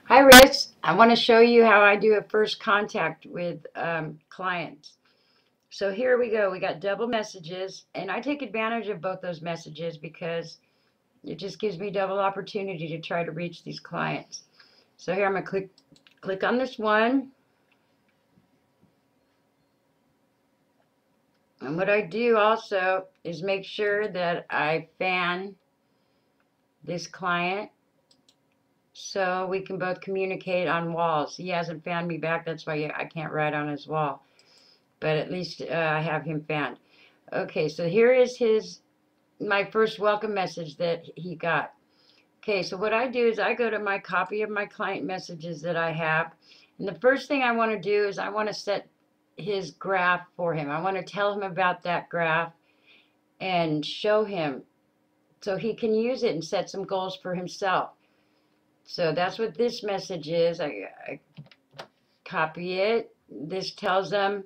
Hi, Rich. I want to show you how I do a first contact with clients. So here we go. We got double messages, and I take advantage of both those messages because it just gives me double opportunity to try to reach these clients. So here I'm going to click on this one. And what I do also is make sure that I fan this client so we can both communicate on walls. He hasn't fanned me back. That's why I can't write on his wall. But at least I have him fanned. Okay, so here is my first welcome message that he got. Okay, so what I do is I go to my copy of my client messages that I have, and the first thing I want to do is I want to set his graph for him. I want to tell him about that graph and show him so he can use it and set some goals for himself. So that's what this message is. I copy it. This tells them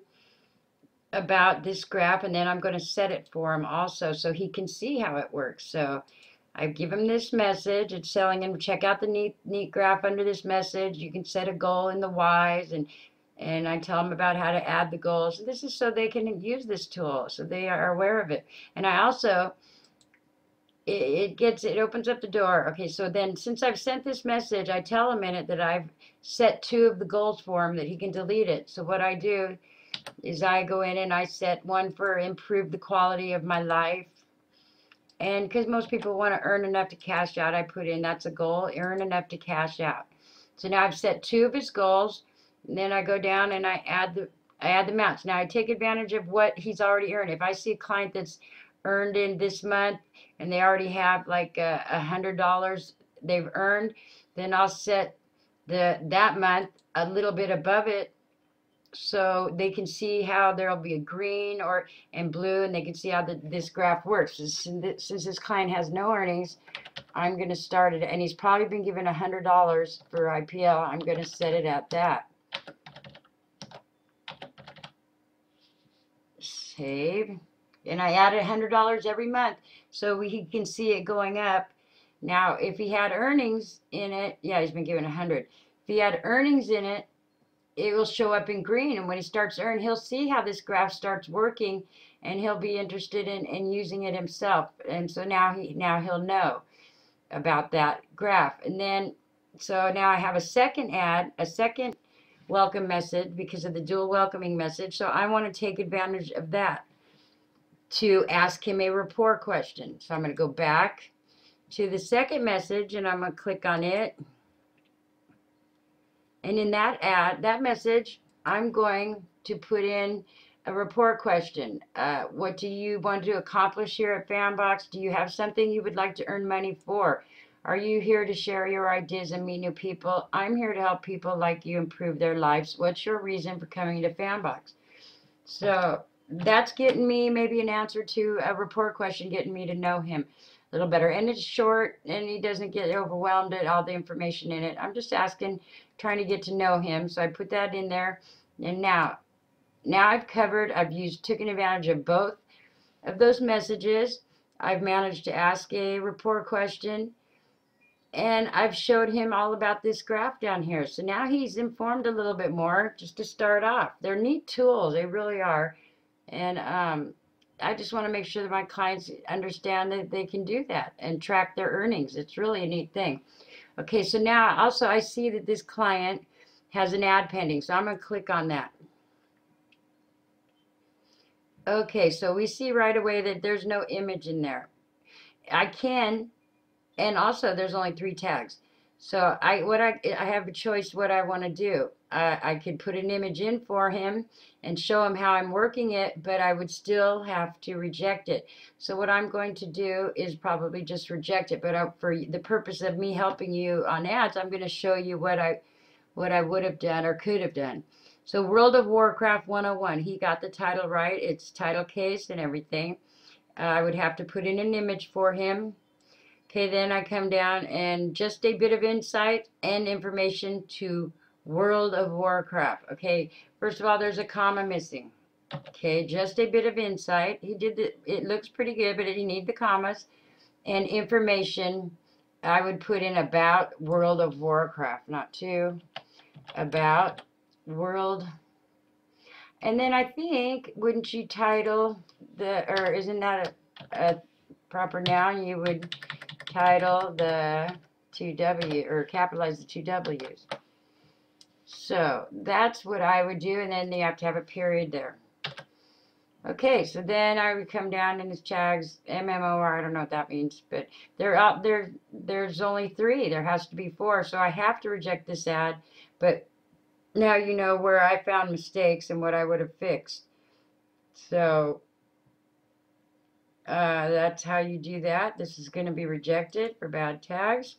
about this graph, and then I'm going to set it for him also so he can see how it works. So I give him this message. It's telling him check out the neat graph under this message. You can set a goal in the Y's, and I tell them about how to add the goals. This is so they can use this tool, so they are aware of it. And I also it opens up the door. Okay, so then since I've sent this message, I tell him in it that I've set 2 of the goals for him that he can delete it. So what I do is I go in and I set one for improve the quality of my life. And because most people want to earn enough to cash out, I put in that's a goal, earn enough to cash out. So now I've set 2 of his goals. And then I go down and I add the amounts. Now I take advantage of what he's already earned. If I see a client that's earned in this month and they already have like $100 they've earned, then I'll set that month a little bit above it so they can see how there'll be a green and blue, and they can see how this graph works. Since this client has no earnings, I'm going to start it, and he's probably been given $100 for IPL. I'm going to set it at that. Save, and I added $100 every month so he can see it going up. Now, if he had earnings in it, yeah, he's been given 100. If he had earnings in it, it will show up in green, and when he starts to earn, he'll see how this graph starts working, and he'll be interested in using it himself. And so now he'll know about that graph. And then so now I have a second welcome message because of the dual welcoming message. So I want to take advantage of that to ask him a rapport question. So I'm going to go back to the second message, and I'm going to click on it. And in that message, I'm going to put in a report question. What do you want to accomplish here at Fanbox? Do you have something you would like to earn money for? Are you here to share your ideas and meet new people? I'm here to help people like you improve their lives. What's your reason for coming to Fanbox? So that's getting me maybe an answer to a report question, getting me to know him a little better. And it's short, and he doesn't get overwhelmed at all the information in it. I'm just asking, trying to get to know him. So I put that in there. And now I've taken advantage of both of those messages. I've managed to ask a report question, and I've showed him all about this graph down here. So now he's informed a little bit more just to start off. They're neat tools. They really are. And I just want to make sure that my clients understand that they can do that and track their earnings. It's really a neat thing. Okay, so now also I see that this client has an ad pending. So I'm going to click on that. Okay, so we see right away that there's no image in there. And also there's only 3 tags. So I have a choice what I want to do. I could put an image in for him and show him how I'm working it, but I would still have to reject it. So what I'm going to do is probably just reject it. But for the purpose of me helping you on ads, I'm going to show you what I would have done or could have done. So World of Warcraft 101, he got the title right. It's title case and everything. I would have to put in an image for him. Okay, then I come down and just a bit of insight and information to World of Warcraft. Okay, first of all, there's a comma missing. Okay, just a bit of insight. It looks pretty good, but you need the commas and information I would put in about World of Warcraft, not to, about World. And then I think, wouldn't you title the, or isn't that a proper noun? You would title the two W, or capitalize the two W's. So that's what I would do, and then you have to have a period there. Okay, so then I would come down in this Chags MMOR. I don't know what that means, but they're out there. There's only 3. There has to be 4, so I have to reject this ad. But now you know where I found mistakes and what I would have fixed. So that's how you do that. This is going to be rejected for bad tags.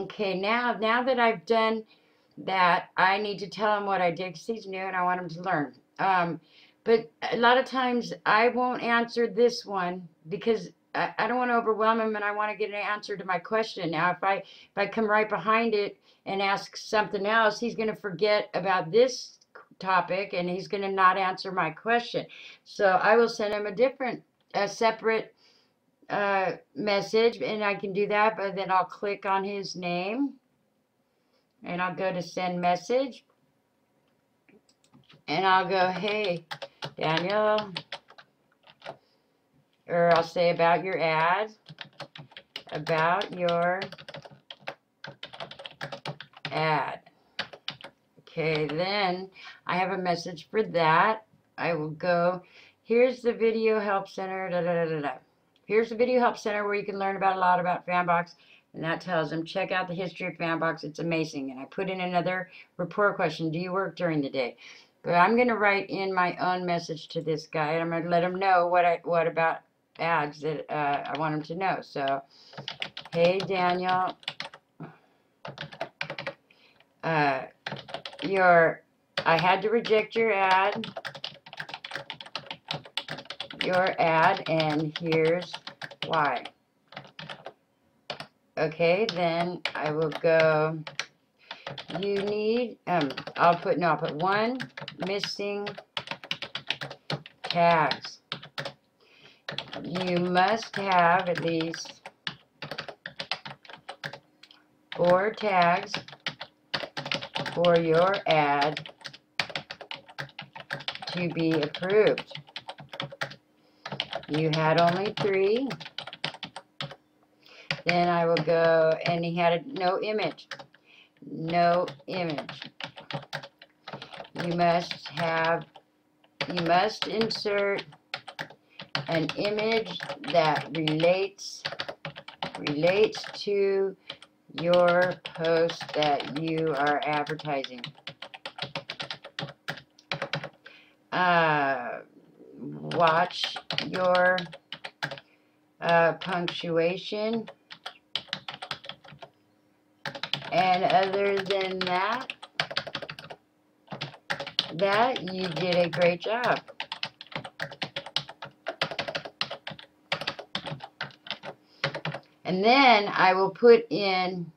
Okay, now that I've done that, I need to tell him what I did because he's new and I want him to learn. But a lot of times I won't answer this one because I don't want to overwhelm him and I want to get an answer to my question. Now, if I come right behind it and ask something else, he's going to forget about this topic and he's going to not answer my question. So I will send him a separate message, and I can do that, but then I'll click on his name and I'll go to send message and I'll go, hey Daniel, or I'll say about your ad, okay, then I have a message for that. I will go, here's the Video Help Center, da da da da da. Here's the Video Help Center where you can learn about a lot about Fanbox. And that tells them, check out the history of Fanbox. It's amazing. And I put in another report question. Do you work during the day? But I'm going to write in my own message to this guy. And I'm going to let him know what about ads that I want him to know. So, hey, Daniel. I had to reject your ad. And here's why. Okay, then I will go, you need, I'll put 1 missing tags. You must have at least 4 tags for your ad to be approved. You had only 3. Then I will go, and he had no image. No image. You must insert an image that relates to your post that you are advertising. Watch your punctuation. And other than that, you did a great job. And then I will put in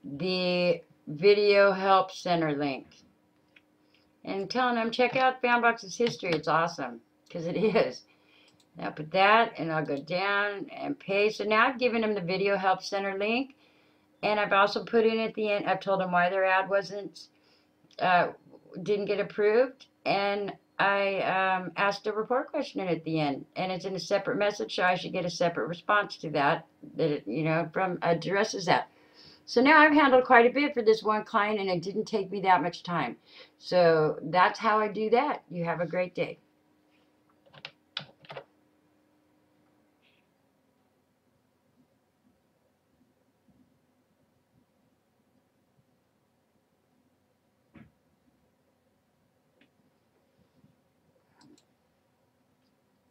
the Video Help Center link. And telling them, check out Fanbox's history. It's awesome, because it is. Now put that, and I'll go down and paste. So now I've given them the Video Help Center link. And I've also put in at the end, I've told them why their ad didn't get approved. And I asked a report question at the end. And it's in a separate message, so I should get a separate response to that it, from addresses that. So now I've handled quite a bit for this one client, and it didn't take me that much time. So that's how I do that. You have a great day.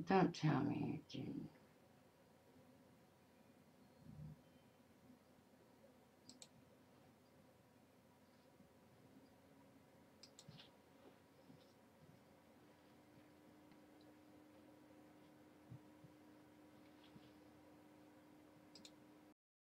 Don't tell me you didn't.